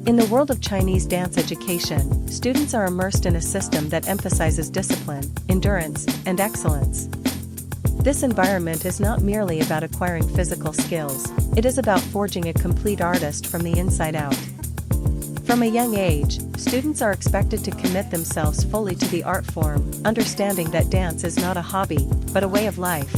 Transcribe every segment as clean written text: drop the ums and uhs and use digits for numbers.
In the world of Chinese dance education, students are immersed in a system that emphasizes discipline, endurance, and excellence. This environment is not merely about acquiring physical skills, it is about forging a complete artist from the inside out. From a young age, students are expected to commit themselves fully to the art form, understanding that dance is not a hobby, but a way of life.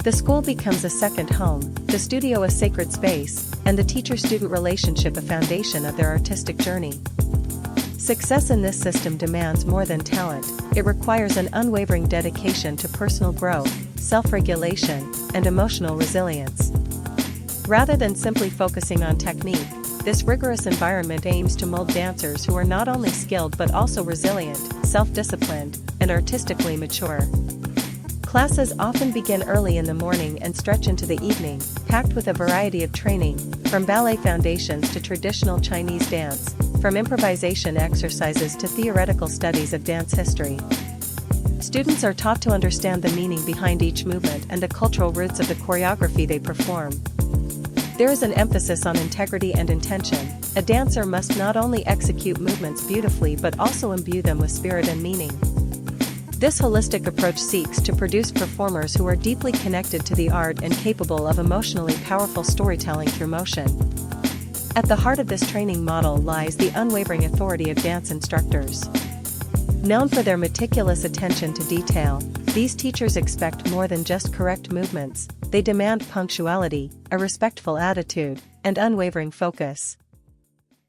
The school becomes a second home, the studio a sacred space, and the teacher-student relationship a foundation of their artistic journey. Success in this system demands more than talent, it requires an unwavering dedication to personal growth, self-regulation, and emotional resilience. Rather than simply focusing on technique, this rigorous environment aims to mold dancers who are not only skilled but also resilient, self-disciplined, and artistically mature. Classes often begin early in the morning and stretch into the evening, packed with a variety of training, from ballet foundations to traditional Chinese dance, from improvisation exercises to theoretical studies of dance history. Students are taught to understand the meaning behind each movement and the cultural roots of the choreography they perform. There is an emphasis on integrity and intention. A dancer must not only execute movements beautifully but also imbue them with spirit and meaning. This holistic approach seeks to produce performers who are deeply connected to the art and capable of emotionally powerful storytelling through motion. At the heart of this training model lies the unwavering authority of dance instructors. Known for their meticulous attention to detail, these teachers expect more than just correct movements, they demand punctuality, a respectful attitude, and unwavering focus.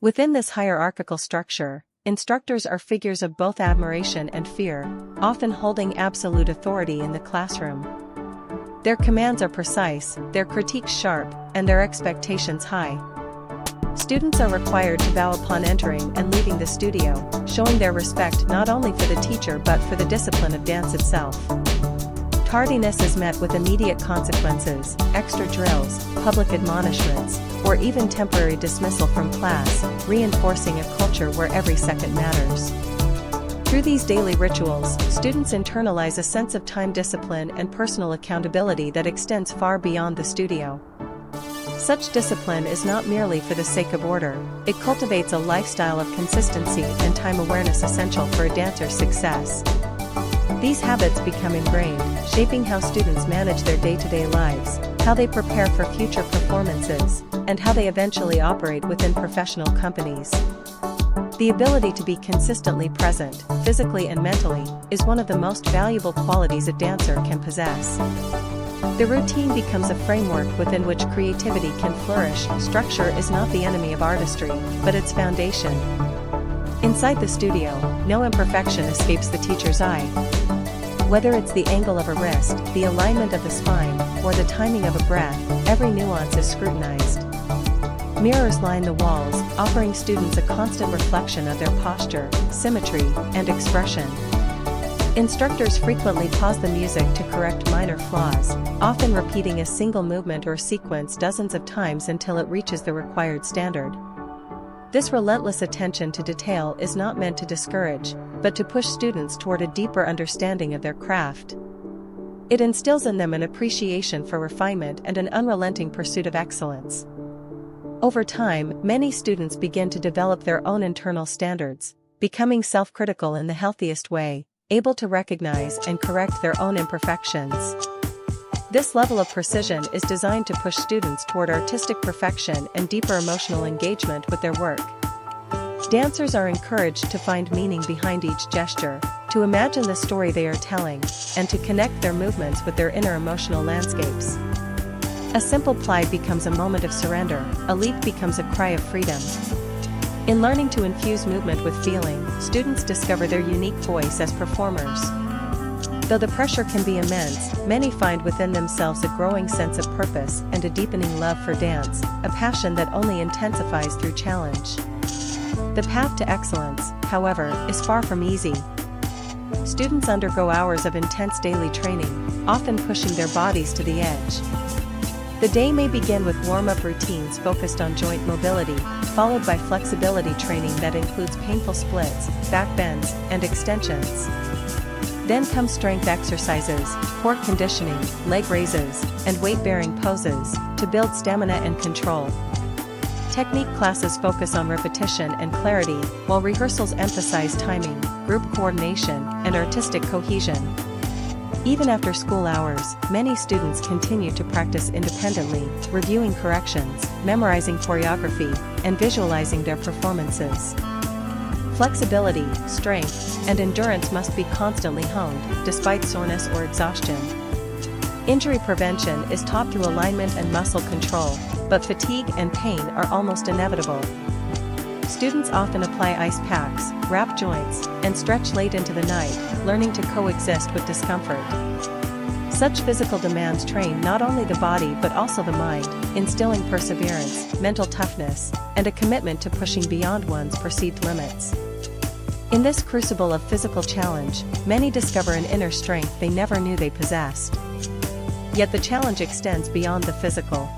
Within this hierarchical structure, instructors are figures of both admiration and fear, often holding absolute authority in the classroom. Their commands are precise, their critiques sharp, and their expectations high. Students are required to bow upon entering and leaving the studio, showing their respect not only for the teacher but for the discipline of dance itself. Tardiness is met with immediate consequences, extra drills, public admonishments, or even temporary dismissal from class, reinforcing a culture where every second matters. Through these daily rituals, students internalize a sense of time discipline and personal accountability that extends far beyond the studio. Such discipline is not merely for the sake of order, it cultivates a lifestyle of consistency and time awareness essential for a dancer's success. These habits become ingrained, shaping how students manage their day-to-day lives, how they prepare for future performances, and how they eventually operate within professional companies. The ability to be consistently present, physically and mentally, is one of the most valuable qualities a dancer can possess. The routine becomes a framework within which creativity can flourish. Structure is not the enemy of artistry, but its foundation. Inside the studio, no imperfection escapes the teacher's eye. Whether it's the angle of a wrist, the alignment of the spine, or the timing of a breath, every nuance is scrutinized. Mirrors line the walls, offering students a constant reflection of their posture, symmetry, and expression. Instructors frequently pause the music to correct minor flaws, often repeating a single movement or sequence dozens of times until it reaches the required standard. This relentless attention to detail is not meant to discourage, but to push students toward a deeper understanding of their craft. It instills in them an appreciation for refinement and an unrelenting pursuit of excellence. Over time, many students begin to develop their own internal standards, becoming self-critical in the healthiest way, able to recognize and correct their own imperfections. This level of precision is designed to push students toward artistic perfection and deeper emotional engagement with their work. Dancers are encouraged to find meaning behind each gesture, to imagine the story they are telling, and to connect their movements with their inner emotional landscapes. A simple plie becomes a moment of surrender, a leap becomes a cry of freedom. In learning to infuse movement with feeling, students discover their unique voice as performers. Though the pressure can be immense, many find within themselves a growing sense of purpose and a deepening love for dance, a passion that only intensifies through challenge. The path to excellence, however, is far from easy. Students undergo hours of intense daily training, often pushing their bodies to the edge. The day may begin with warm-up routines focused on joint mobility, followed by flexibility training that includes painful splits, back bends, and extensions. Then come strength exercises, core conditioning, leg raises, and weight-bearing poses, to build stamina and control. Technique classes focus on repetition and clarity, while rehearsals emphasize timing, group coordination, and artistic cohesion. Even after school hours, many students continue to practice independently, reviewing corrections, memorizing choreography, and visualizing their performances. Flexibility, strength, and endurance must be constantly honed, despite soreness or exhaustion. Injury prevention is taught through alignment and muscle control, but fatigue and pain are almost inevitable. Students often apply ice packs, wrap joints, and stretch late into the night, learning to coexist with discomfort. Such physical demands train not only the body but also the mind, instilling perseverance, mental toughness, and a commitment to pushing beyond one's perceived limits. In this crucible of physical challenge, many discover an inner strength they never knew they possessed. Yet the challenge extends beyond the physical.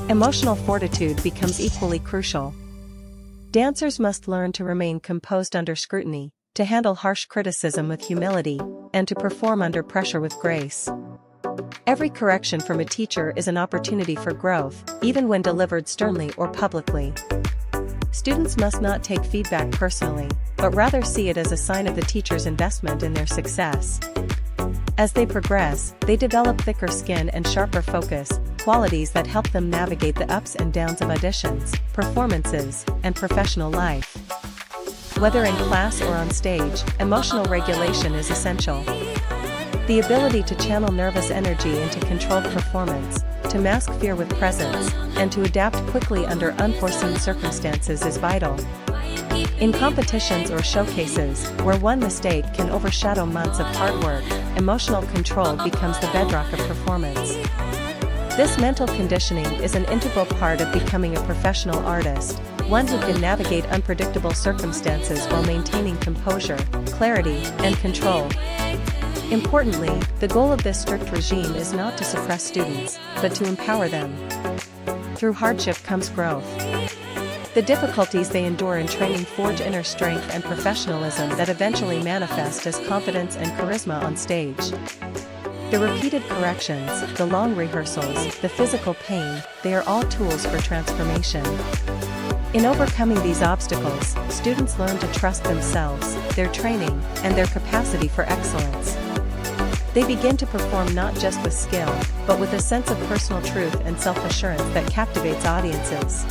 Emotional fortitude becomes equally crucial. Dancers must learn to remain composed under scrutiny, to handle harsh criticism with humility, and to perform under pressure with grace. Every correction from a teacher is an opportunity for growth, even when delivered sternly or publicly. Students must not take feedback personally, but rather see it as a sign of the teacher's investment in their success. As they progress, they develop thicker skin and sharper focus, qualities that help them navigate the ups and downs of auditions, performances, and professional life. Whether in class or on stage, emotional regulation is essential. The ability to channel nervous energy into controlled performance, to mask fear with presence, and to adapt quickly under unforeseen circumstances is vital. In competitions or showcases, where one mistake can overshadow months of hard work, emotional control becomes the bedrock of performance. This mental conditioning is an integral part of becoming a professional artist, one who can navigate unpredictable circumstances while maintaining composure, clarity, and control. Importantly, the goal of this strict regime is not to suppress students, but to empower them. Through hardship comes growth. The difficulties they endure in training forge inner strength and professionalism that eventually manifest as confidence and charisma on stage. The repeated corrections, the long rehearsals, the physical pain, they are all tools for transformation. In overcoming these obstacles, students learn to trust themselves, their training, and their capacity for excellence. They begin to perform not just with skill, but with a sense of personal truth and self-assurance that captivates audiences.